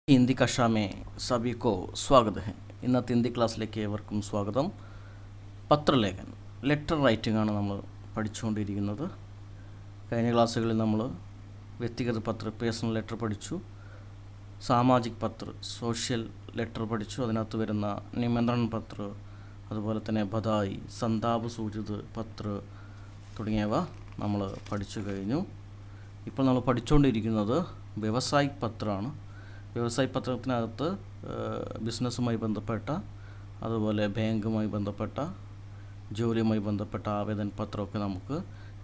हिंदी कक्षा में सभी को स्वागत है. ഇന്നത്തെ ഹിന്ദി ക്ലാസ്സിലേക്ക് ഏവർക്കും സ്വാഗതം. പത്രലേഖൻ ലെറ്റർ റൈറ്റിംഗ് ആണ് നമ്മൾ പഠിച്ചുകൊണ്ടിരിക്കുന്നത്. കഴിഞ്ഞ ക്ലാസ്സുകളിൽ നമ്മൾ വ്യക്തിഗത പത്ര പേഴ്സണൽ ലെറ്റർ പഠിച്ചു, സാമാജിക് പത്ര സോഷ്യൽ ലെറ്റർ പഠിച്ചു, അതിനകത്ത് വരുന്ന നിമന്ത്രൺ പത്ര, അതുപോലെ തന്നെ ബധായി സന്താപ് സൂചിത് പത്ര തുടങ്ങിയവ നമ്മൾ പഠിച്ചു കഴിഞ്ഞു. ഇപ്പോൾ നമ്മൾ പഠിച്ചുകൊണ്ടിരിക്കുന്നത് വ്യവസായിക് പത്രമാണ്. വ്യവസായ പത്രത്തിനകത്ത് ബിസിനസ്സുമായി ബന്ധപ്പെട്ട, അതുപോലെ ബാങ്കുമായി ബന്ധപ്പെട്ട, ജോലിയുമായി ബന്ധപ്പെട്ട ആവേദന പത്രമൊക്കെ നമുക്ക്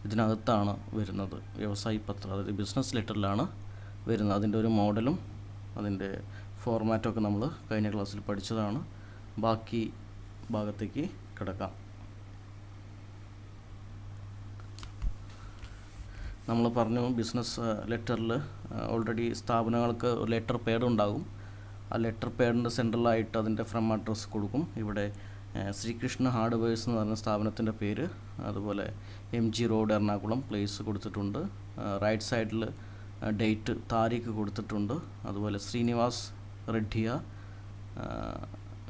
ഇതിനകത്താണ് വരുന്നത്. വ്യവസായ പത്രം അതായത് ബിസിനസ് ലെറ്ററിലാണ് വരുന്നത്. അതിൻ്റെ ഒരു മോഡലും അതിൻ്റെ ഫോർമാറ്റൊക്കെ നമ്മൾ കഴിഞ്ഞ ക്ലാസ്സിൽ പഠിച്ചതാണ്. ബാക്കി ഭാഗത്തേക്ക് കിടക്കാം. നമ്മൾ പറഞ്ഞു ബിസിനസ് ലെറ്ററിൽ ഓൾറെഡി സ്ഥാപനങ്ങൾക്ക് ഒരു ലെറ്റർ പേഡ് ഉണ്ടാകും. ആ ലെറ്റർ പേഡിൻ്റെ സെൻട്രലായിട്ട് അതിൻ്റെ ഫ്രം അഡ്രസ്സ് കൊടുക്കും. ഇവിടെ ശ്രീകൃഷ്ണ ഹാർഡ്വെയർസ് എന്ന് പറയുന്ന സ്ഥാപനത്തിൻ്റെ പേര്, അതുപോലെ MG റോഡ് എറണാകുളം പ്ലേസ് കൊടുത്തിട്ടുണ്ട്. റൈറ്റ് സൈഡിൽ ഡേറ്റ് താരീഖ് കൊടുത്തിട്ടുണ്ട്. അതുപോലെ ശ്രീനിവാസ് റെഡ്ഡിയ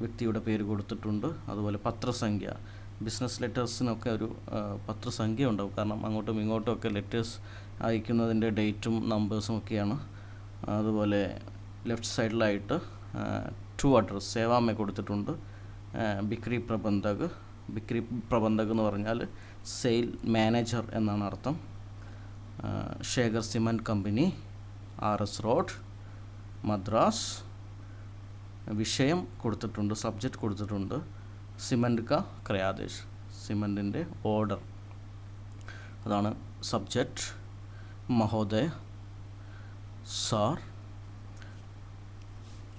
വ്യക്തിയുടെ പേര് കൊടുത്തിട്ടുണ്ട്. അതുപോലെ പത്രസംഖ്യ, ബിസിനസ് ലെറ്റേഴ്സിനൊക്കെ ഒരു പത്രസംഖ്യ ഉണ്ടാവും. കാരണം അങ്ങോട്ടും ഇങ്ങോട്ടും ഒക്കെ ലെറ്റേഴ്സ് അയക്കുന്നതിൻ്റെ ഡേറ്റും നമ്പേഴ്സും ഒക്കെയാണ്. അതുപോലെ ലെഫ്റ്റ് സൈഡിലായിട്ട് ടു അഡ്രസ് സേവാമേ കൊടുത്തിട്ടുണ്ട്. ബിക്രി പ്രബന്ധക് എന്ന് പറഞ്ഞാൽ സെയിൽ മാനേജർ എന്നാണ് അർത്ഥം. Shekhar cement company, RS road, Madras. വിഷയം കൊടുത്തിട്ടുണ്ട്, സബ്ജക്റ്റ് കൊടുത്തിട്ടുണ്ട്. സിമൻറ്റ് കാ ക്രയാദേശ്, സിമൻറ്റിൻ്റെ ഓർഡർ, അതാണ് സബ്ജക്റ്റ്. മഹോദയ, സാർ,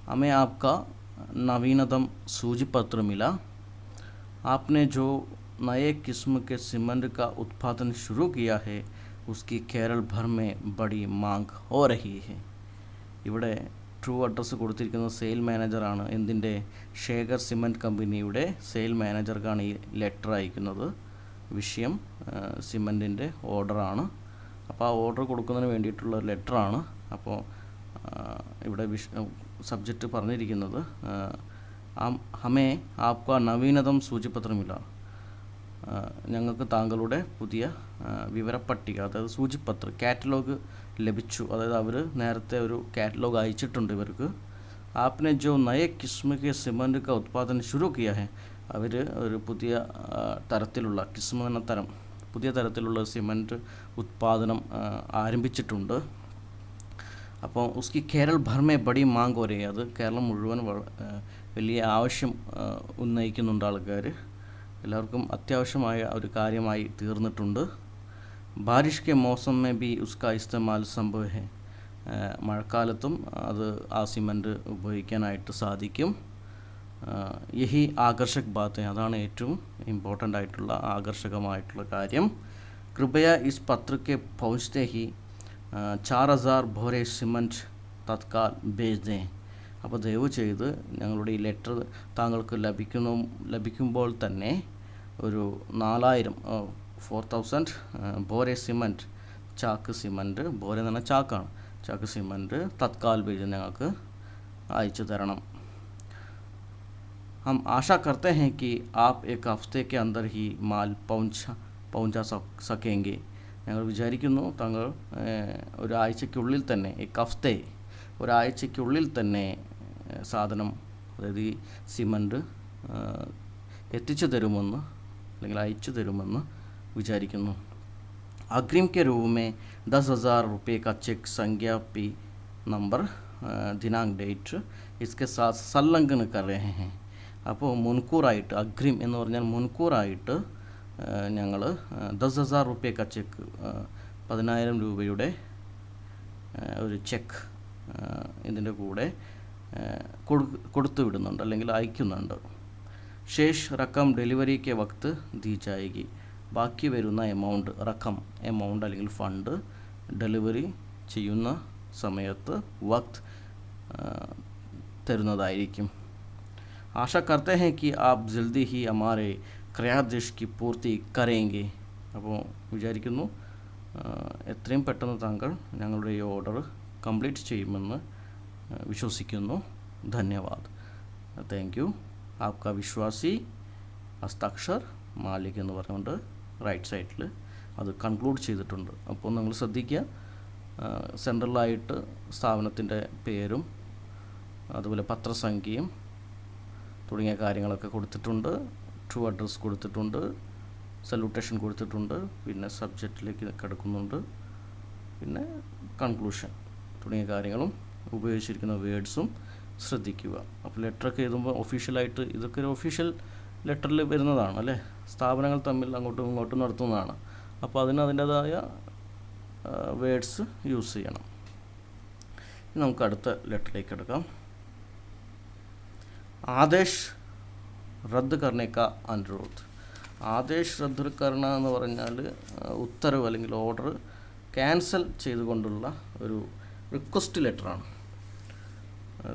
हमें आपका नवीनतम सूची पत्र मिला. आपने जो नए किस्म के सीमेंट का उत्पादन शुरू किया है उसकी केरल भर में बड़ी मांग हो रही है. ഇവിടെ ട്രൂ അഡ്രസ്സ് കൊടുത്തിരിക്കുന്നത് സെയിൽ മാനേജറാണ്. എന്തിൻ്റെ? ശേഖർ സിമൻറ്റ് കമ്പനിയുടെ സെയിൽ മാനേജർക്കാണ് ഈ ലെറ്റർ അയക്കുന്നത്. വിഷയം സിമൻറ്റിൻ്റെ ഓർഡറാണ്. അപ്പോൾ ആ ഓർഡർ കൊടുക്കുന്നതിന് വേണ്ടിയിട്ടുള്ള ലെറ്ററാണ്. അപ്പോൾ ഇവിടെ സബ്ജക്റ്റ് പറഞ്ഞിരിക്കുന്നത് ഹമേ ആപ്ക നവീനതം സൂചിപത്രമില്ല, ഞങ്ങൾക്ക് താങ്കളുടെ പുതിയ വിവരപ്പട്ടിക, അതായത് സൂചിപത്ര കാറ്റലോഗ് ലഭിച്ചു. അതായത് അവർ നേരത്തെ ഒരു കാറ്റലോഗ് അയച്ചിട്ടുണ്ട് ഇവർക്ക്. ആപ്നെ ജോ നയ കിസ്മ കെ സിമൻറ്റ് കാ ഉത്പാദനം ശുരു കിയ ഹെ, അവർ ഒരു പുതിയ തരത്തിലുള്ള, കിസ്മ എന്ന തരം, പുതിയ തരത്തിലുള്ള സിമൻറ്റ് ഉത്പാദനം ആരംഭിച്ചിട്ടുണ്ട്. അപ്പോൾ ഉസ്കി കേരൾ ഭർമേ ബഡി മാങ് ഹോ രഹി, അത് കേരളം മുഴുവൻ വലിയ ആവശ്യം ഉന്നയിക്കുന്നുണ്ട് ആൾക്കാർ. എല്ലാവർക്കും അത്യാവശ്യമായ ഒരു കാര്യമായി തീർന്നിട്ടുണ്ട്. ബാരിഷ് കെ മൗസം മേ ബി ഉസ്കാ ഇസ്തമാൽ സംഭവ് ഹെ, മഴക്കാലത്തും അത് ആ സിമൻറ്റ് ഉപയോഗിക്കാനായിട്ട് സാധിക്കും. യഹി ആകർഷക് ബാത്ത്, അതാണ് ഏറ്റവും ഇമ്പോർട്ടൻ്റ് ആയിട്ടുള്ള ആകർഷകമായിട്ടുള്ള കാര്യം. കൃപയ ഇസ് പത്രക്കെ പहुँचते ही 4000 ബോരെ സിമൻറ്റ് തത്കാൽ ഭേജ് ദേ. അപ്പോൾ ദയവ് ചെയ്ത് ഞങ്ങളുടെ ഈ ലെറ്റർ താങ്കൾക്ക് ലഭിക്കുമ്പോൾ തന്നെ ഒരു 4000 ബോരെ സിമൻറ്റ്, ചാക്ക് സിമൻറ്റ്, ബോരെ എന്ന് പറഞ്ഞാൽ ചാക്കാണ്, ചാക്ക് സിമൻറ്റ് തത്കാൽ ഭേജ് ഞങ്ങൾക്ക് അയച്ചു തരണം. हम आशा करते हैं कि आप एक हफ्ते के अंदर ही माल पहुंचा सकेंगे. ഞങ്ങൾ വിചാരിക്കുന്നു താങ്കൾ ഒരാഴ്ചയ്ക്കുള്ളിൽ തന്നെ, ഒരാഴ്ചയ്ക്കുള്ളിൽ തന്നെ സാധനം, അതായത് ഈ സിമൻറ്റ് എത്തിച്ചു തരുമെന്ന് അല്ലെങ്കിൽ അയച്ചു തരുമെന്ന് വിചാരിക്കുന്നു. अग्रिम के रूप में 10,000 रुपये का चेक संज्ञा पी नंबर दिनांक डेट इसके साथ संलग्न कर रहे हैं. അപ്പോൾ മുൻകൂറായിട്ട്, അഗ്രിം എന്ന് പറഞ്ഞാൽ മുൻകൂറായിട്ട് ഞങ്ങൾ 10,000 रुपये का ചെക്ക്, 10,000 രൂപയുടെ ഒരു ചെക്ക് ഇതിൻ്റെ കൂടെ കൊടുത്തു വിടുന്നുണ്ട് അല്ലെങ്കിൽ അയക്കുന്നുണ്ട്. Shesh റക്കം delivery K Waqt the ജായേഗി, ബാക്കി വരുന്ന എമൗണ്ട് അല്ലെങ്കിൽ ഫണ്ട് ഡെലിവറി ചെയ്യുന്ന സമയത്ത് വക്ത് തരുന്നതായിരിക്കും. ആശ കർത്തെ ഹെ കി ആപ് ജൽദി ഹി ഹമാരെ ക്രയാദേശ് കി പൂർത്തി കരേങ്കെ. അപ്പോൾ വിചാരിക്കുന്നു എത്രയും പെട്ടെന്ന് താങ്കൾ ഞങ്ങളുടെ ഈ ഓർഡർ കംപ്ലീറ്റ് ചെയ്യുമെന്ന് വിശ്വസിക്കുന്നു. ധന്യവാദ്. Thank you. ആപ്കാ വിശ്വാസി ഹസ്താക്ഷർ മാലിക് എന്ന് പറഞ്ഞുകൊണ്ട് റൈറ്റ് സൈഡിൽ അത് കൺക്ലൂഡ് ചെയ്തിട്ടുണ്ട്. അപ്പോൾ നിങ്ങൾ ശ്രദ്ധിക്കുക, സെൻട്രലായിട്ട് സ്ഥാപനത്തിൻ്റെ പേരും അതുപോലെ പത്രസംഖ്യയും തുടങ്ങിയ കാര്യങ്ങളൊക്കെ കൊടുത്തിട്ടുണ്ട്. ട്രൂ അഡ്രസ് കൊടുത്തിട്ടുണ്ട്, സല്യൂട്ടേഷൻ കൊടുത്തിട്ടുണ്ട്, പിന്നെ സബ്ജക്റ്റിലേക്ക് കിടക്കുന്നുണ്ട്, പിന്നെ കൺക്ലൂഷൻ തുടങ്ങിയ കാര്യങ്ങളും ഉപയോഗിച്ചിരിക്കുന്ന വേർഡ്സും ശ്രദ്ധിക്കുക. അപ്പോൾ ലെറ്ററൊക്കെ എഴുതുമ്പോൾ ഒഫീഷ്യലായിട്ട് ഇതൊക്കെ ഒരു ഒഫീഷ്യൽ ലെറ്ററിൽ വരുന്നതാണ് അല്ലേ, സ്ഥാപനങ്ങൾ തമ്മിൽ അങ്ങോട്ടും ഇങ്ങോട്ടും നടത്തുന്നതാണ്. അപ്പോൾ അതിൻ്റേതായ വേർഡ്സ് യൂസ് ചെയ്യണം. നമുക്ക് അടുത്ത ലെറ്ററിലേക്ക് കിടക്കാം. ആദേശ് റദ്ദ് കർണേ കാ അനുരോധ്. ആദേശ് റദ്ദ് കർണ എന്ന് പറഞ്ഞാൽ ഉത്തരവ് അല്ലെങ്കിൽ ഓർഡർ ക്യാൻസൽ ചെയ്തുകൊണ്ടുള്ള ഒരു റിക്വസ്റ്റ് ലെറ്ററാണ്.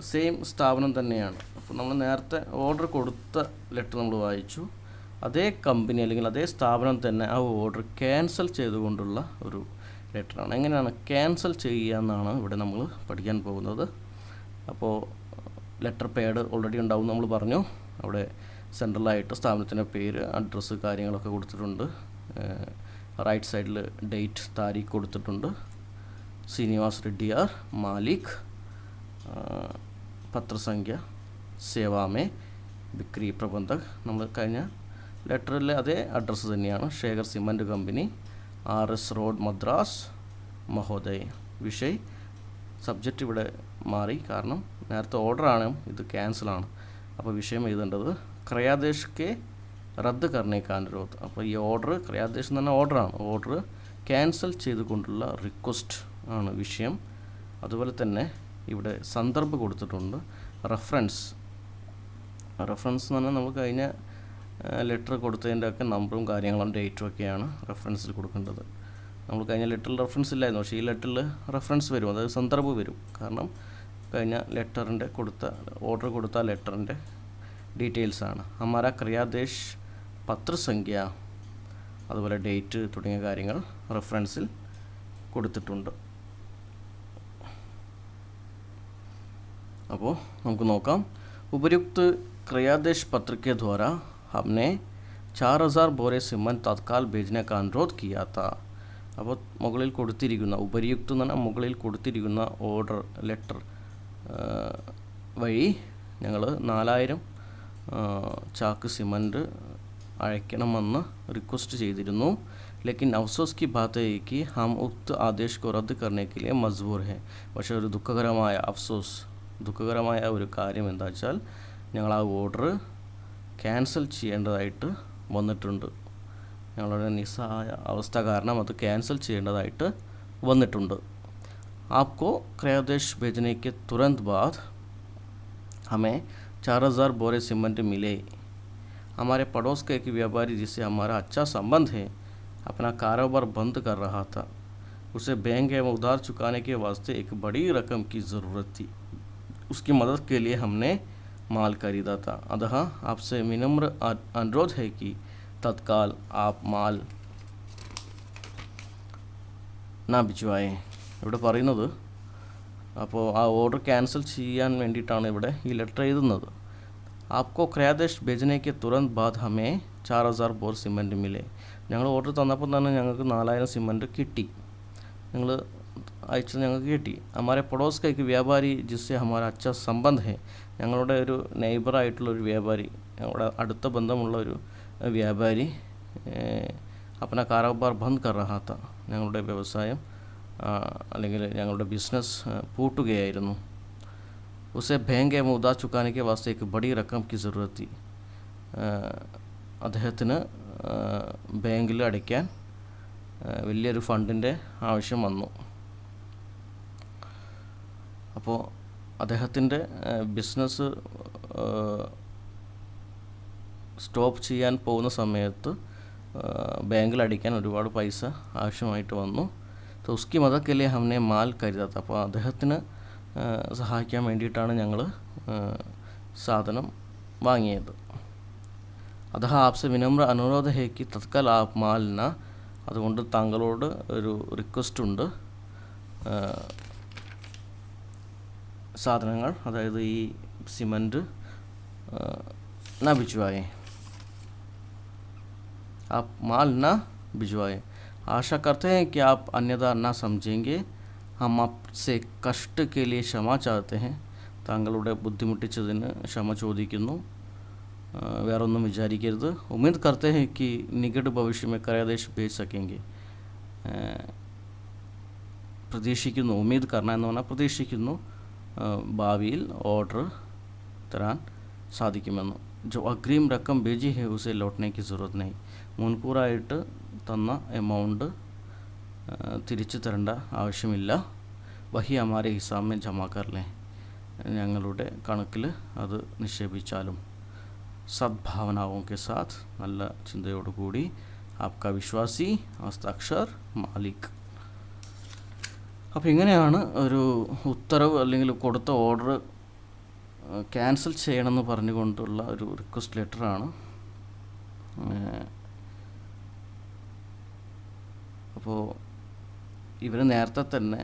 സെയിം സ്ഥാപനം തന്നെയാണ്. അപ്പോൾ നമ്മൾ നേരത്തെ ഓർഡർ കൊടുത്ത ലെറ്റർ നമ്മൾ വായിച്ചു. അതേ കമ്പനി അല്ലെങ്കിൽ അതേ സ്ഥാപനം തന്നെ ആ ഓർഡർ ക്യാൻസൽ ചെയ്തുകൊണ്ടുള്ള ഒരു ലെറ്ററാണ്. എങ്ങനെയാണ് ക്യാൻസൽ ചെയ്യുക എന്നാണ് ഇവിടെ നമ്മൾ പഠിക്കാൻ പോകുന്നത്. അപ്പോൾ ലെറ്റർ പേഡ് ഓൾറെഡി ഉണ്ടാവും നമ്മൾ പറഞ്ഞു. അവിടെ സെൻട്രലായിട്ട് സ്ഥാപനത്തിൻ്റെ പേര്, അഡ്രസ്സ്, കാര്യങ്ങളൊക്കെ കൊടുത്തിട്ടുണ്ട്. റൈറ്റ് സൈഡിൽ ഡേറ്റ്, താരീഖ് കൊടുത്തിട്ടുണ്ട്. ശ്രീനിവാസ് റെഡ്ഡിയാർ, മാലിക്, പത്രസംഖ്യ, സേവാമേ, ബിക്രി പ്രബന്ധക്. നമ്മൾ കഴിഞ്ഞ ലെറ്ററിലെ അതേ അഡ്രസ്സ് തന്നെയാണ്. Shekhar cement company, RS road, Madras, മഹോദയ്. വിഷയ്, സബ്ജക്റ്റ് ഇവിടെ മാറി, കാരണം നേരത്തെ ഓർഡറാണ്, ഇത് ക്യാൻസലാണ്. അപ്പോൾ വിഷയം എഴുതേണ്ടത് ക്രയാദേശ് കെ റദ്ദ് കർണേ കാ അനുരോധ്. അപ്പോൾ ഈ ഓർഡർ, ക്രയാദേശ് എന്ന് പറഞ്ഞാൽ ഓർഡറാണ്, ഓർഡർ ക്യാൻസൽ ചെയ്തുകൊണ്ടുള്ള റിക്വസ്റ്റ് ആണ് വിഷയം. അതുപോലെ തന്നെ ഇവിടെ സന്ദർഭം കൊടുത്തിട്ടുണ്ട്. റെഫറൻസ് എന്ന് പറഞ്ഞാൽ നമ്മൾ കഴിഞ്ഞ ലെറ്റർ കൊടുത്തതിൻ്റെ ഒക്കെ നമ്പറും കാര്യങ്ങളും ഡേറ്റും ഒക്കെയാണ് റെഫറൻസിൽ കൊടുക്കേണ്ടത്. നമ്മൾ കഴിഞ്ഞ ലെറ്ററിൽ റെഫറൻസ് ഇല്ലായിരുന്നു, പക്ഷേ ഈ ലെറ്ററിൽ റെഫറൻസ് വരും, അതായത് സന്ദർഭം വരും. കാരണം കഴിഞ്ഞ ലെറ്ററിൻ്റെ ഓർഡർ കൊടുത്ത ലെറ്ററിൻ്റെ ഡീറ്റെയിൽസാണ്. ഹമാര ക്രിയാദേശ്, പത്രസംഖ്യ, അതുപോലെ ഡേറ്റ് തുടങ്ങിയ കാര്യങ്ങൾ റെഫറൻസിൽ കൊടുത്തിട്ടുണ്ട്. അപ്പോൾ നമുക്ക് നോക്കാം. ഉപയുक्त क्रियादेश पत्र के द्वारा हमने 4000 बोरे सीमेंट तत्काल भेजने का अनुरोध किया था. അപ്പോൾ മുകളിൽ കൊടുത്തിരിക്കുന്ന ഉപയുക്ത് എന്ന് പറഞ്ഞാൽ മുകളിൽ കൊടുത്തിരിക്കുന്ന ഓർഡർ ലെറ്റർ വഴി ഞങ്ങൾ 4000 ചാക്ക് സിമൻറ്റ് അയക്കണമെന്ന് റിക്വസ്റ്റ് ചെയ്തിരുന്നു. लेकिन अफसोस की बात है कि हम उक्त आदेश को रद्द करने के लिए मजबूर हैं. പക്ഷേ ഒരു ദുഃഖകരമായ ഒരു കാര്യം എന്താ വെച്ചാൽ ഞങ്ങൾ ആ ഓർഡർ ക്യാൻസൽ ചെയ്യേണ്ടതായിട്ട് വന്നിട്ടുണ്ട്. ഞങ്ങളുടെ നിസ്സഹായ അവസ്ഥ കാരണം അത് ക്യാൻസൽ ചെയ്യേണ്ടതായിട്ട് വന്നിട്ടുണ്ട്. आपको क्रयादेश भेजने के तुरंत बाद हमें 4000 बोरे सीमेंट मिले. हमारे पड़ोस का एक व्यापारी जिससे हमारा अच्छा संबंध है अपना कारोबार बंद कर रहा था. उसे बैंक एवं उधार चुकाने के वास्ते एक बड़ी रकम की ज़रूरत थी. उसकी मदद के लिए हमने माल खरीदा था. अतः आपसे विनम्र अनुरोध है कि तत्काल आप माल ना भिजवाएं. ഇവിടെ പറയുന്നത്, അപ്പോൾ ആ ഓർഡർ ക്യാൻസൽ ചെയ്യാൻ വേണ്ടിയിട്ടാണ് ഇവിടെ ഈ ലെറ്റർ എഴുതുന്നത്. आपको क्रयादेश भेजने के तुरंत बाद हमें 4000 बोर सीमेंट मिले. ഞങ്ങൾ ഓർഡർ തന്നപ്പോൾ തന്നെ ഞങ്ങൾക്ക് 4000 സിമൻറ്റ് കിട്ടി. നിങ്ങൾ അയച്ചത് ഞങ്ങൾക്ക് കിട്ടി. हमारे पड़ोस का एक व्यापारी जिससे हमारा अच्छा संबंध है. ഞങ്ങളുടെ ഒരു നെയ്ബറായിട്ടുള്ളൊരു വ്യാപാരി, ഞങ്ങളുടെ അടുത്ത ബന്ധമുള്ള ഒരു വ്യാപാരി अपना कारोबार बंद कर रहा था. ഞങ്ങളുടെ വ്യവസായം അല്ലെങ്കിൽ ഞങ്ങളുടെ ബിസിനസ് പൂട്ടുകയായിരുന്നു. उसे बैंक एवं उधार चुकाने के वास्ते एक बड़ी रकम की ज़रूरत थी. അദ്ദേഹത്തിന് ബാങ്കിൽ അടയ്ക്കാൻ വലിയൊരു ഫണ്ടിൻ്റെ ആവശ്യം വന്നു. അപ്പോൾ അദ്ദേഹത്തിൻ്റെ ബിസിനസ് സ്റ്റോപ്പ് ചെയ്യാൻ പോകുന്ന സമയത്ത് ബാങ്കിൽ അടിക്കാൻ ഒരുപാട് പൈസ ആവശ്യമായിട്ട് വന്നു. तो उसकी मदद के लिए हमने माल खरीदा था. അപ്പോൾ അദ്ദേഹത്തിന് സഹായിക്കാൻ വേണ്ടിയിട്ടാണ് ഞങ്ങൾ സാധനം വാങ്ങിയത്. अतः आपसे विनम्र अनुरोध है कि तत्काल आप माल ना. അതുകൊണ്ട് താങ്കളോട് ഒരു റിക്വസ്റ്റ് ഉണ്ട്, സാധനങ്ങൾ, അതായത് ഈ സിമൻറ്റ് ना भिजवाएं, आप माल ना भिजवाएं। आशा करते हैं कि आप अन्यथा ना समझेंगे। हम आपसे कष्ट के लिए क्षमा चाहते हैं। താങ്കളുടെ ബുദ്ധിമുട്ടിച്ചതിന് ക്ഷമ ചോദിക്കുന്നു, വേറൊന്നും വിചാരിക്കരുത്। ഉമ്മീദ് करते हैं कि निकट भविष्य में क्रयादेश भेज सकेंगे। പ്രതീക്ഷിക്കുന്നു, ഉമ്മീദ് കർണ എന്ന് പറഞ്ഞാൽ പ്രതീക്ഷിക്കുന്നു, ഭാവിയിൽ ഓർഡർ തരാൻ സാധിക്കുമെന്ന്। जो अग्रिम रकम भेजी है उसे लौटने की ज़रूरत नहीं। മുൻകൂറായിട്ട് തന്ന എമൗണ്ട് തിരിച്ചു തരേണ്ട ആവശ്യമില്ല। വഹി ഹമാരെ ഹിസാബ് में ജമാ कर लें, ഞങ്ങളുടെ കണക്കിൽ അത് നിക്ഷേപിച്ചാലും। സദ്ഭാവനാओं के साथ, നല്ല ചിന്തയോടുകൂടി, आपका വിശ്വാസി ഹസ്താക്ഷർ മാലിക്। അപ്പോൾ ഇങ്ങനെയാണ് ഒരു ഉത്തരവ് അല്ലെങ്കിൽ കൊടുത്ത ഓർഡർ ക്യാൻസൽ ചെയ്യണമെന്ന് പറഞ്ഞുകൊണ്ടുള്ള ഒരു റിക്വസ്റ്റ് ലെറ്ററാണ്। അപ്പോൾ ഇവർ നേരത്തെ തന്നെ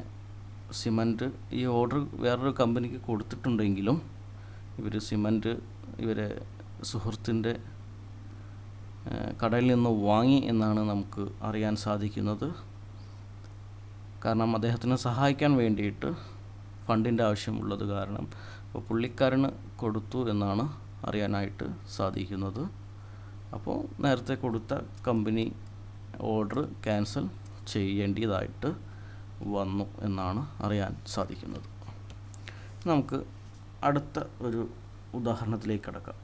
സിമൻറ്റ് ഈ ഓർഡർ വേറൊരു കമ്പനിക്ക് കൊടുത്തിട്ടുണ്ടെങ്കിലും ഇവർ സിമൻറ്റ് ഇവരെ സുഹൃത്തിൻ്റെ കടയിൽ നിന്ന് വാങ്ങി എന്നാണ് നമുക്ക് അറിയാൻ സാധിക്കുന്നത്। കാരണം അദ്ദേഹത്തിനെ സഹായിക്കാൻ വേണ്ടിയിട്ട് ഫണ്ടിൻ്റെ ആവശ്യമുള്ളത് കാരണം അപ്പോൾ പുള്ളിക്കാരന് കൊടുത്തു എന്നാണ് അറിയാനായിട്ട് സാധിക്കുന്നത്। അപ്പോൾ നേരത്തെ കൊടുത്ത കമ്പനി ഓർഡർ ക്യാൻസൽ ചെയ്യേണ്ടതായിട്ട് വന്നു എന്നാണ് അറിയാൻ സാധിക്കുന്നത്। നമുക്ക് അടുത്ത ഒരു ഉദാഹരണത്തിലേക്ക് കടക്കാം।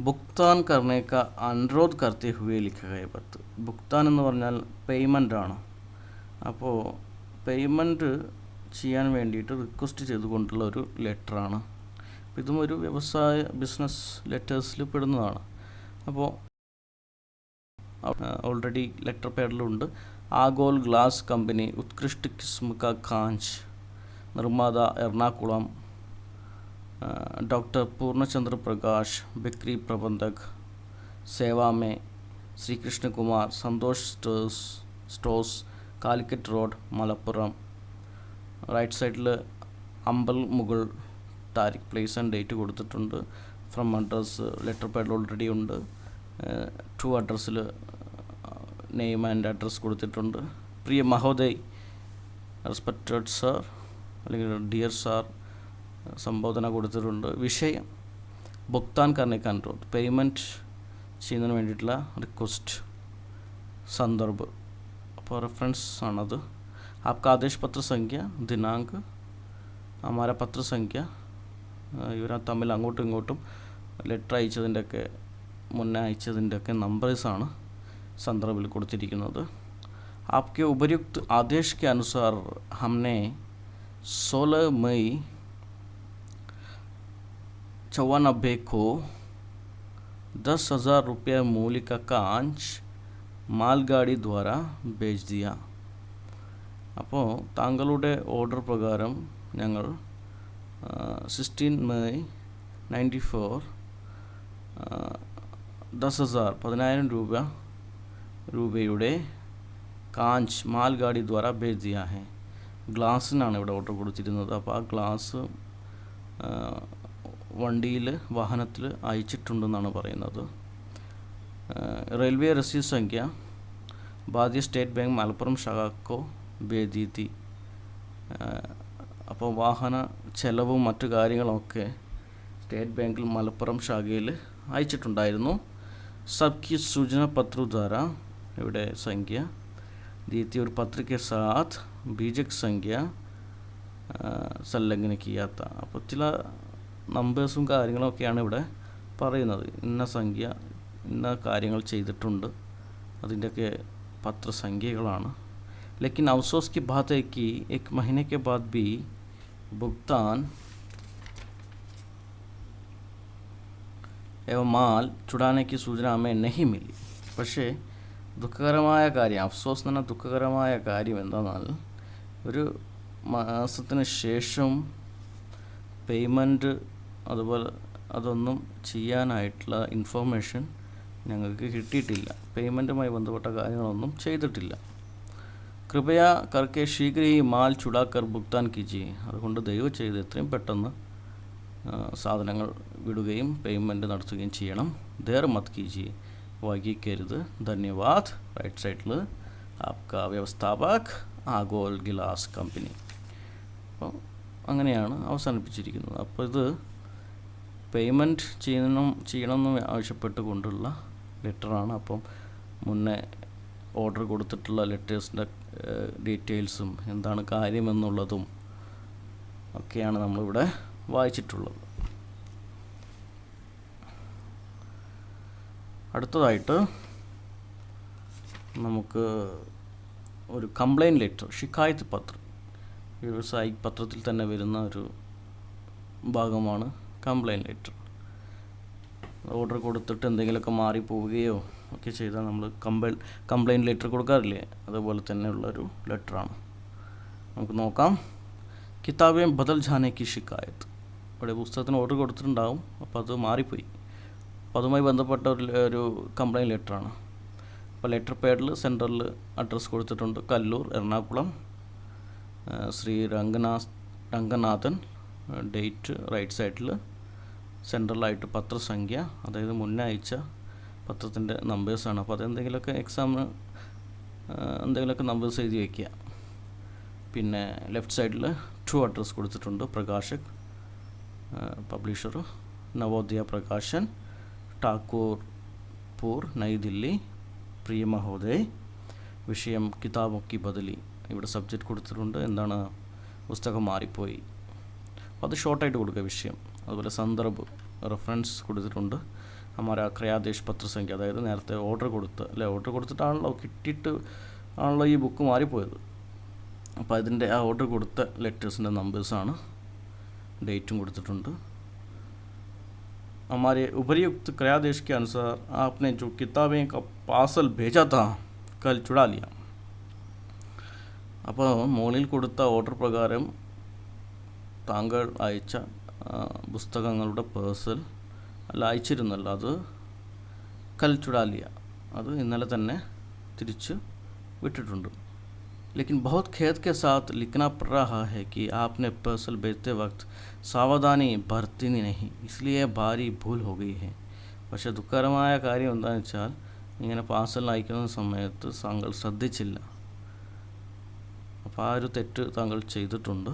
ഭുക്താൻ करने का अनुरोध करते हुए लिखा गया पत्र। ഭുക്താൻ എന്ന് പറഞ്ഞാൽ പേയ്മെൻ്റ് ആണ്। അപ്പോൾ പേയ്മെൻറ്റ് ചെയ്യാൻ വേണ്ടിയിട്ട് റിക്വസ്റ്റ് ചെയ്തുകൊണ്ടുള്ള ഒരു ലെറ്ററാണ്। അപ്പോൾ ഇതും ഒരു വ്യവസായ ബിസിനസ് ലെറ്റേഴ്സിൽ പെടുന്നതാണ്। അപ്പോൾ ഓൾറെഡി ലെറ്റർ പേഡിലുണ്ട്, ആഗോൾ ഗ്ലാസ് കമ്പനി उत्कृष्ट किस्म का कांच നിർമ്മാത എറണാകുളം, डॉक्टर पूर्णचंद्र प्रकाश, बिक्री प्रबंधक, सेवा में Shri Krishna Kumar, Santosh stores, Calicut road, Malappuram. Right സൈഡിൽ അമ്പൽ മുകൾ താരിഖ് പ്ലേസ് ആൻഡ് ഡേറ്റ് കൊടുത്തിട്ടുണ്ട്। ഫ്രം അഡ്രസ്സ് ലെറ്റർ പാഡിൽ ഓൾറെഡി ഉണ്ട്। ടു അഡ്രസ്സിൽ നെയിം ആൻഡ് അഡ്രസ്സ് കൊടുത്തിട്ടുണ്ട്। പ്രിയ മഹോദയ്, റെസ്പെക്റ്റഡ് സാർ അല്ലെങ്കിൽ ഡിയർ സാർ സംബോധന കൊടുത്തിട്ടുണ്ട്। വിഷയം ഭുക്താൻ കർണേക്ക് അനുരോധ്, പേയ്മെൻറ്റ് ചെയ്യുന്നതിന് വേണ്ടിയിട്ടുള്ള റിക്വസ്റ്റ്। സന്ദർഭ് അപ്പോൾ റെഫറൻസ് ആണത്। आपका आदेश पत्र संख्या, दिनांक, हमारा पत्र संख्या, ഇവർ തമ്മിൽ അങ്ങോട്ടും ഇങ്ങോട്ടും ലെറ്റർ അയച്ചതിൻ്റെയൊക്കെ മുന്നേ അയച്ചതിൻ്റെയൊക്കെ നമ്പേഴ്സാണ് സന്ദർഭിൽ കൊടുത്തിരിക്കുന്നത്। आपके उपर्युक्त आदेश के अनुसार हमने 16 मई 94 को 10,000 रुपये मूल्य का कांच मालगाड़ी द्वारा भेज दिया। അപ്പോൾ താങ്കളുടെ ഓർഡർ പ്രകാരം ഞങ്ങൾ 16 മെയ് 94 10,000 രൂപയുടെ കാഞ്ച് മാൽഗാഡി ദ്വാര ഭേജ് ദിയാ ഹെ। ഗ്ലാസ്സിനാണ് ഇവിടെ ഓർഡർ കൊടുത്തിരുന്നത്। അപ്പോൾ ആ ഗ്ലാസ് വണ്ടിയിൽ വാഹനത്തിൽ അയച്ചിട്ടുണ്ടെന്നാണ് പറയുന്നത്। റെയിൽവേ രസീദ് സംഖ്യ ഭാരതീയ സ്റ്റേറ്റ് ബാങ്ക് മലപ്പുറം ശാഖക്കോ ഭേജി തി। അപ്പോൾ വാഹന ചെലവും മറ്റു കാര്യങ്ങളൊക്കെ സ്റ്റേറ്റ് ബാങ്കിൽ മലപ്പുറം ശാഖയിൽ അയച്ചിട്ടുണ്ടായിരുന്നു। സബ്കി സൂചന പത്ര ദ്വാര ഇവിടെ സംഖ്യ ദീത്തി ഒരു പത്രിക സാത്ത് ബീജക് സംഖ്യ സല്ലംഘന കിയാത്ത। അപ്പോൾ ചില നമ്പേഴ്സും കാര്യങ്ങളൊക്കെയാണ് ഇവിടെ പറയുന്നത്। ഇന്ന സംഖ്യ ഇന്ന കാര്യങ്ങൾ ചെയ്തിട്ടുണ്ട്, അതിൻ്റെയൊക്കെ പത്രസംഖ്യകളാണ്। लेकिन अफसोस की बात है कि एक महीने के बाद भी भुगतान एवं माल छुड़ाने की सूचना हमें नहीं मिली। പക്ഷേ ദുഃഖകരമായ കാര്യം, അഫ്സോസ് എന്ന് പറഞ്ഞാൽ ദുഃഖകരമായ കാര്യം എന്താണെന്നാൽ ഒരു മാസത്തിന് ശേഷം പേയ്മെൻറ്റ് അതുപോലെ അതൊന്നും ചെയ്യാനായിട്ടുള്ള ഇൻഫർമേഷൻ ഞങ്ങൾക്ക് കിട്ടിയിട്ടില്ല. പേയ്മെൻറ്റുമായി ബന്ധപ്പെട്ട കാര്യങ്ങളൊന്നും ചെയ്തിട്ടില്ല. കൃപയ കർക്കെ ശീഘ്ര ഹി മാൽ ചുടാക്കർ ഭുഗ്താൻ കീജിയെ. അതുകൊണ്ട് ദയവ് ചെയ്ത് എത്രയും പെട്ടെന്ന് സാധനങ്ങൾ വിടുകയും പേയ്മെൻറ്റ് നടത്തുകയും ചെയ്യണം. ദേർ മത് കീജിയെ, വൈകിക്കരുത്. ധന്യവാദ്. റൈറ്റ് സൈഡിൽ ആപ്കാ വ്യവസ്ഥാപക് ആഗോൾ ഗിലാസ് കമ്പനി. അപ്പോൾ അങ്ങനെയാണ് അവസാനിപ്പിച്ചിരിക്കുന്നത്. അപ്പോൾ ഇത് പേയ്മെൻറ്റ് ചെയ്യണമെന്ന് ആവശ്യപ്പെട്ടുകൊണ്ടുള്ള ലെറ്ററാണ്. അപ്പം മുന്നേ ഓർഡർ കൊടുത്തിട്ടുള്ള ലെറ്റേഴ്സിൻ്റെ ഡീറ്റെയിൽസും എന്താണ് കാര്യമെന്നുള്ളതും ഒക്കെയാണ് നമ്മളിവിടെ വായിച്ചിട്ടുള്ളത്. അടുത്തതായിട്ട് നമുക്ക് ഒരു കംപ്ലയിൻറ്റ് ലെറ്റർ, ഷിക്കായത്ത് പത്ര, വ്യാവസായിക് പത്രത്തിൽ തന്നെ വരുന്ന ഒരു ഭാഗമാണ് കംപ്ലയിൻറ്റ് ലെറ്റർ. ഓർഡർ കൊടുത്തിട്ട് എന്തെങ്കിലുമൊക്കെ മാറിപ്പോവുകയോ ഒക്കെ ചെയ്താൽ നമ്മൾ കംപ്ലയിൻറ്റ് ലെറ്റർ കൊടുക്കാറില്ലേ, അതുപോലെ തന്നെയുള്ളൊരു ലെറ്ററാണ്. നമുക്ക് നോക്കാം. കിതാബേ ബദൽ ജാനെ കി ഷിക്കായത്ത്. ഇവിടെ പുസ്തകത്തിന് ഓർഡർ കൊടുത്തിട്ടുണ്ടാവും, അപ്പോൾ അത് മാറിപ്പോയി. അപ്പോൾ അതുമായി ബന്ധപ്പെട്ട ഒരു കംപ്ലയിൻറ്റ് ലെറ്ററാണ്. അപ്പോൾ ലെറ്റർ പാഡിൽ സെൻറ്ററിൽ അഡ്രസ്സ് കൊടുത്തിട്ടുണ്ട്, കല്ലൂർ, എറണാകുളം, ശ്രീ രംഗനാഥൻ. ഡേറ്റ് റൈറ്റ് സൈഡിൽ സെൻട്രലായിട്ട് പത്രസംഖ്യ, അതായത് മുന്നേ അയച്ച പത്രത്തിൻ്റെ നമ്പേഴ്സാണ്. അപ്പോൾ അതെന്തെങ്കിലുമൊക്കെ എക്സാമിന് എന്തെങ്കിലുമൊക്കെ നമ്പേഴ്സ് എഴുതി വയ്ക്കുക. പിന്നെ ലെഫ്റ്റ് സൈഡിൽ ട്രൂ അഡ്രസ്സ് കൊടുത്തിട്ടുണ്ട്, പ്രകാശക്, പബ്ലിഷർ നവോദയ പ്രകാശൻ, ഠാക്കൂർപൂർ, നई ദില്ലി. പ്രിയ മഹോദയ്, വിഷയം കിതാബോ കി ബദലി. ഇവിടെ സബ്ജക്റ്റ് കൊടുത്തിട്ടുണ്ട്, എന്താണ്, പുസ്തകം മാറിപ്പോയി. അപ്പോൾ അത് ഷോർട്ടായിട്ട് കൊടുക്കുക വിഷയം. അതുപോലെ സന്ദർഭ് റെഫറൻസ് കൊടുത്തിട്ടുണ്ട്, ഹമാരാ ക്രയാദേശ് പത്രസംഖ്യ, അതായത് നേരത്തെ ഓർഡർ കൊടുത്തിട്ടാണല്ലോ, കിട്ടിയിട്ട് ആണല്ലോ ഈ ബുക്ക് മാറിപ്പോയത്. അപ്പോൾ അതിൻ്റെ ആ ഓർഡർ കൊടുത്ത ലെറ്റേഴ്സിൻ്റെ നമ്പേഴ്സാണ്, ഡേറ്റും കൊടുത്തിട്ടുണ്ട്. हमारे उपर्युक्त क्रयादेश के अनुसार आपने जो किताबें का पार्सल भेजा था कल चुरा लिया. അപ്പോൾ മുകളിൽ കൊടുത്ത ഓർഡർ പ്രകാരം താങ്കൾ അയച്ച പുസ്തകങ്ങളുടെ പേഴ്സൽ അയച്ചിരുന്നല്ലോ, അത് കൽ ചുടാലിയ, അത് ഇന്നലെ തന്നെ തിരിച്ച് വിട്ടിട്ടുണ്ട്. लेकिन बहुत खेद के साथ लिखना पड़ रहा है कि आपने पार्सल भेजते वक्त സാവധാനി ബർത്തി नहीं, इसलिए ഭാരി ഭൂൽ हो गई है. പക്ഷേ ദുഃഖകരമായ കാര്യം എന്താണെന്ന് വെച്ചാൽ, ഇങ്ങനെ പാർസൽ അയക്കുന്ന സമയത്ത് താങ്കൾ ശ്രദ്ധിച്ചില്ല. അപ്പോൾ ആ ഒരു തെറ്റ് താങ്കൾ ചെയ്തിട്ടുണ്ട്.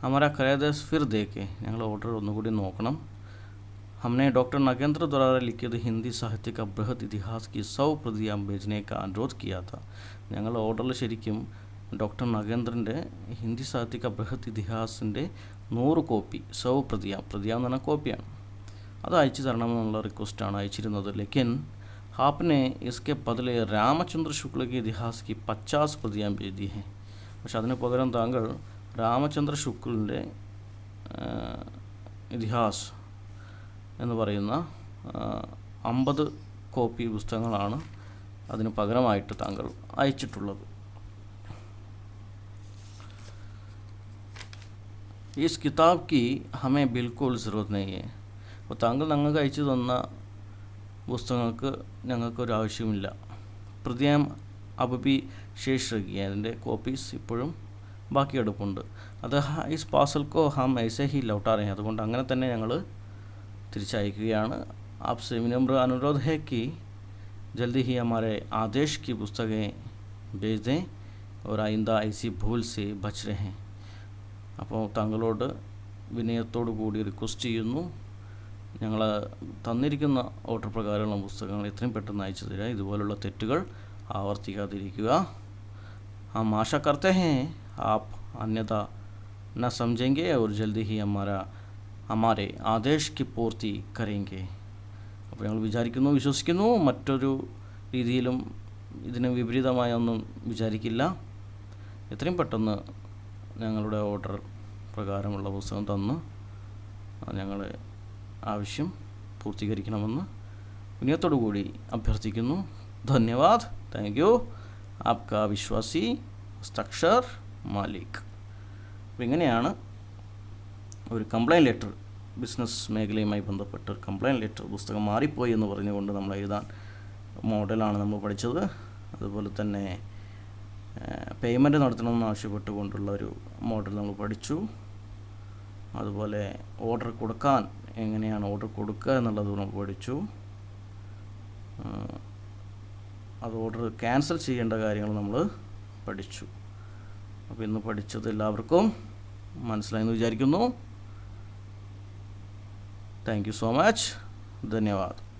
हमारा क्रयादेश फिर देखे, ഞങ്ങൾ ഓർഡർ ഒന്നുകൂടി നോക്കണം. हमने डॉक्टर नागेंद्र द्वारा लिखित हिंदी साहित्य का बृहद इतिहास की 100 प्रतियां भेजने का अनुरोध किया था. ഞങ്ങൾ ഓർഡറിൽ ശരിക്കും ഡോക്ടർ നാഗേന്ദ്രൻ്റെ ഹിന്ദി സാഹിത്യ ബൃഹത് ഇതിഹാസിൻ്റെ 100 കോപ്പി, 100 പ്രതിയ എന്ന് പറഞ്ഞാൽ കോപ്പിയാണ്, അത് അയച്ചു തരണമെന്നുള്ള റിക്വസ്റ്റാണ് അയച്ചിരുന്നത്. ലേക്കിൻ आपने इसके बदले രാമചന്ദ്ര ശുക്ല के इतिहास की 50 പ്രതിയാൻ भेज दी है. പക്ഷെ അതിന് പകരം താങ്കൾ രാമചന്ദ്ര ശുക്ലിൻ്റെ ഇതിഹാസ് എന്ന് പറയുന്ന 50 കോപ്പി പുസ്തകങ്ങളാണ് അതിന് പകരമായിട്ട് താങ്കൾ അയച്ചിട്ടുള്ളത്. इस किताब की हमें बिल्कुल ज़रूरत नहीं है. അപ്പോൾ താങ്കൾ ഞങ്ങൾക്ക് അയച്ചു തന്ന പുസ്തകങ്ങൾക്ക് ഞങ്ങൾക്കൊരു ആവശ്യമില്ല. പ്രതിയാം അബി ശേഷ് രഖിയ, അതിൻ്റെ കോപ്പീസ് ഇപ്പോഴും ബാക്കി എടുപ്പുണ്ട്. അത് ഇസ് പാർസൽക്കോ ഹം ഐസെ ഹി ലൗട്ടാ രഹേ, അതുകൊണ്ട് അങ്ങനെ തന്നെ ഞങ്ങൾ തിരിച്ചയക്കുകയാണ്. आपसे विनम्र अनुरोध है कि जल्दी ही हमारे आदेश की पुस्तकें भेज दें और आइंदा ऐसी भूल से बच रहें. അപ്പോൾ താങ്കളോട് വിനയത്തോടു കൂടി റിക്വസ്റ്റ് ചെയ്യുന്നു, ഞങ്ങൾ തന്നിരിക്കുന്ന ഓർഡർ പ്രകാരമുള്ള പുസ്തകങ്ങൾ എത്രയും പെട്ടെന്ന് അയച്ചു തരിക, ഇതുപോലുള്ള തെറ്റുകൾ ആവർത്തിക്കാതിരിക്കുക. हम आशा करते हैं आप अन्यथा न समझेंगे और जल्दी ही हमारे आदेश की पूर्ति करेंगे. അപ്പോൾ ഞങ്ങൾ വിശ്വസിക്കുന്നു മറ്റൊരു രീതിയിലും ഇതിന് വിപരീതമായ ഒന്നും വിചാരിക്കില്ല. എത്രയും പെട്ടെന്ന് ഞങ്ങളുടെ ഓർഡർ പ്രകാരമുള്ള പുസ്തകം തന്ന് ഞങ്ങളെ ആവശ്യം പൂർത്തീകരിക്കണമെന്ന് വിനയത്തോടു കൂടി അഭ്യർത്ഥിക്കുന്നു. ധന്യവാദ്. Thank you. ആപ്കാ വിശ്വാസി ഹസ്താക്ഷർ മാലിക്. അപ്പോൾ ഇങ്ങനെയാണ് ഒരു കംപ്ലയിൻറ്റ് ലെറ്റർ, ബിസിനസ് മേഖലയുമായി ബന്ധപ്പെട്ട ഒരു കംപ്ലയിൻറ്റ് ലെറ്റർ, പുസ്തകം മാറിപ്പോയി എന്ന് പറഞ്ഞുകൊണ്ട് നമ്മൾ എഴുതാൻ മോഡലാണ് നമ്മൾ പഠിച്ചത്. അതുപോലെ തന്നെ പേയ്മെൻറ്റ് നടത്തണമെന്ന് ആവശ്യപ്പെട്ടുകൊണ്ടുള്ള ഒരു മോഡൽ നമ്മൾ പഠിച്ചു. അതുപോലെ ഓർഡർ കൊടുക്കാൻ എങ്ങനെയാണ് ഓർഡർ കൊടുക്കുക എന്നുള്ളത് നമ്മൾ പഠിച്ചു. അത് ഓർഡർ ക്യാൻസൽ ചെയ്യേണ്ട കാര്യങ്ങൾ നമ്മൾ പഠിച്ചു. അപ്പോൾ ഇന്ന് പഠിച്ചത് എല്ലാവർക്കും മനസ്സിലായെന്ന് വിചാരിക്കുന്നു. Thank you so much. ധന്യവാദ്.